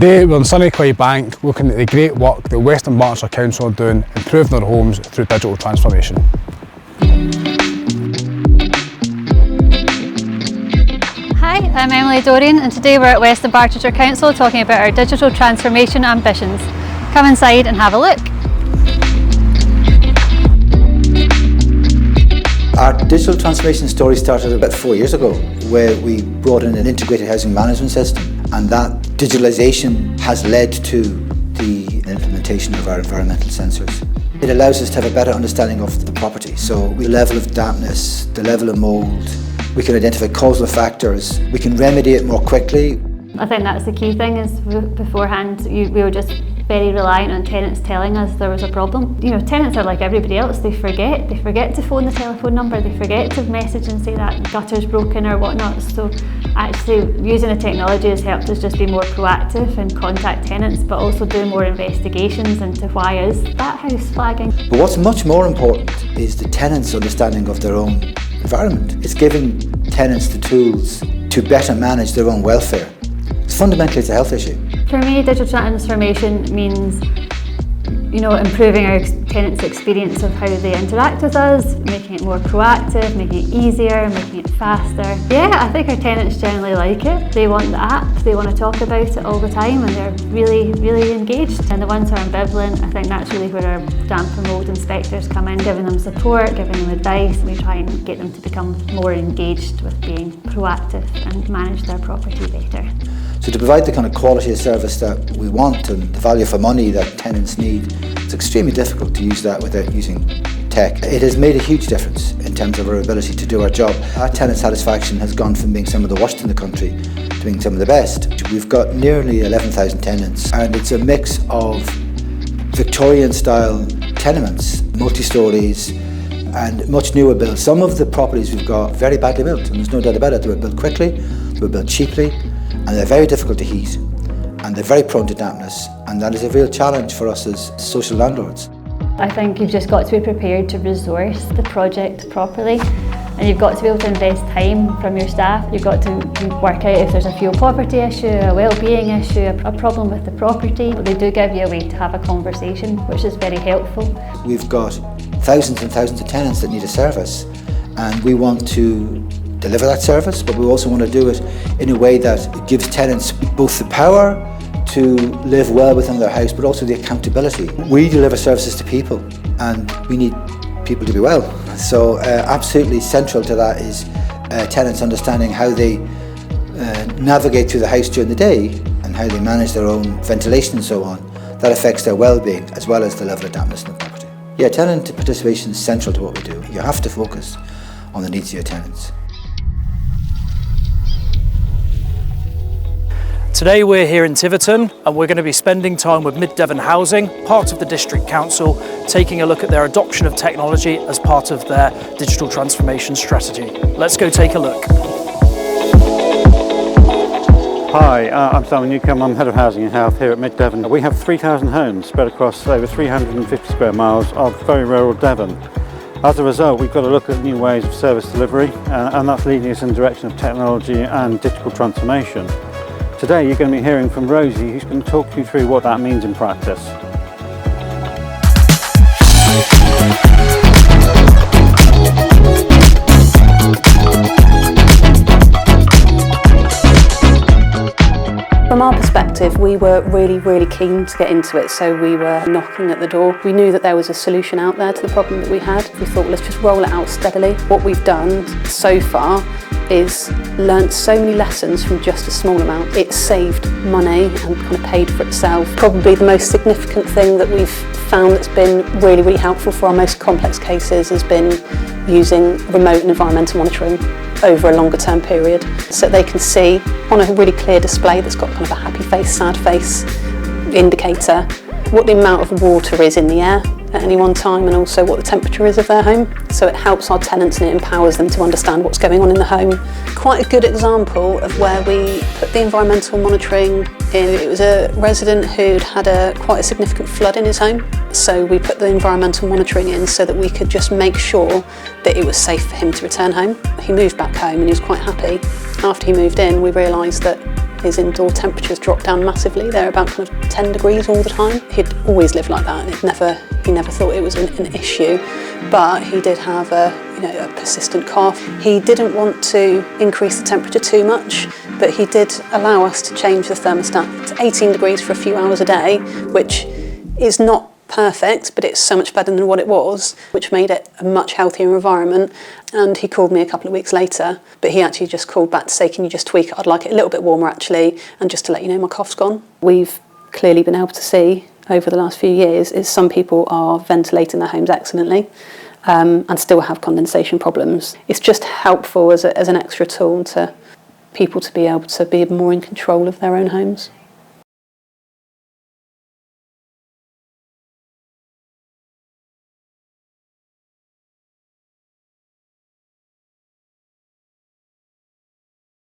Today we're on sunny Clydebank looking at the great work that West Dunbartonshire Council are doing improving their homes through digital transformation. Hi, I'm Emily Doreen and today we're at West Dunbartonshire Council talking about our digital transformation ambitions. Come inside and have a look. Our digital transformation story started about 4 years ago, where we brought in an integrated housing management system, and that digitalisation has led to the implementation of our environmental sensors. It allows us to have a better understanding of the property, so the level of dampness, the level of mould, we can identify causal factors, we can remedy it more quickly. I think that's the key thing, is beforehand we were just very reliant on tenants telling us there was a problem. You know, tenants are like everybody else, they forget to phone the telephone number, they forget to message and say that gutter's broken or whatnot. So actually using the technology has helped us just be more proactive and contact tenants, but also do more investigations into why is that house flagging. But what's much more important is the tenants' understanding of their own environment. It's giving tenants the tools to better manage their own welfare. Fundamentally, it's a health issue. For me, digital transformation means, improving our tenants' experience of how they interact with us, making it more proactive, making it easier, making it faster. Yeah, I think our tenants generally like it. They want the app, they want to talk about it all the time, and they're really, really engaged. And the ones who are ambivalent, I think that's really where our damp and mould inspectors come in, giving them support, giving them advice. We try and get them to become more engaged with being proactive and manage their property better. So to provide the kind of quality of service that we want and the value for money that tenants need, it's extremely difficult to use that without using tech. It has made a huge difference in terms of our ability to do our job. Our tenant satisfaction has gone from being some of the worst in the country to being some of the best. We've got nearly 11,000 tenants, and it's a mix of Victorian-style tenements, multi-stories, and much newer builds. Some of the properties we've got very badly built, and there's no doubt about it. They were built quickly, they were built cheaply, and they're very difficult to heat, and they're very prone to dampness, and that is a real challenge for us as social landlords. I think you've just got to be prepared to resource the project properly, and you've got to be able to invest time from your staff. You've got to work out if there's a fuel poverty issue, a well-being issue, a problem with the property. They do give you a way to have a conversation, which is very helpful. We've got thousands and thousands of tenants that need a service, and we want to deliver that service, but we also want to do it in a way that gives tenants both the power to live well within their house, but also the accountability. We deliver services to people, and we need people to be well. So absolutely central to that is tenants understanding how they navigate through the house during the day and how they manage their own ventilation and so on. That affects their well-being as well as the level of dampness in the property. Yeah, tenant participation is central to what we do. You have to focus on the needs of your tenants. Today we're here in Tiverton and we're going to be spending time with Mid Devon Housing, part of the District Council, taking a look at their adoption of technology as part of their digital transformation strategy. Let's go take a look. Hi, I'm Simon Newcombe. I'm Head of Housing and Health here at Mid Devon. We have 3,000 homes spread across over 350 square miles of very rural Devon. As a result, we've got to look at new ways of service delivery, and that's leading us in the direction of technology and digital transformation. Today you're going to be hearing from Rosie, who's going to talk you through what that means in practice. From our perspective, we were really keen to get into it, so we were knocking at the door. We knew that there was a solution out there to the problem that we had. We thought, let's just roll it out steadily. What we've done so far is learnt so many lessons from just a small amount. It's saved money and kind of paid for itself. Probably the most significant thing that we've found that's been really helpful for our most complex cases has been using remote and environmental monitoring over a longer term period, so they can see on a really clear display that's got kind of a happy face, sad face indicator what the amount of water is in the air at any one time, and also what the temperature is of their home. So it helps our tenants and it empowers them to understand what's going on in the home. Quite a good example of where we put the environmental monitoring in. It was a resident who'd had quite a significant flood in his home. So we put the environmental monitoring in so that we could just make sure that it was safe for him to return home. He moved back home and he was quite happy. After he moved in, we realised that his indoor temperatures dropped down massively. They're about kind of 10 degrees all the time. He'd always lived like that, and he never thought it was an issue. But he did have a persistent cough. He didn't want to increase the temperature too much, but he did allow us to change the thermostat to 18 degrees for a few hours a day, which is not perfect, but it's so much better than what it was, which made it a much healthier environment. And he called me a couple of weeks later, but he actually just called back to say, can you just tweak it? I'd like it a little bit warmer actually, and just to let you know my cough's gone. We've clearly been able to see over the last few years is some people are ventilating their homes excellently and still have condensation problems. It's just helpful as an extra tool to people to be able to be more in control of their own homes.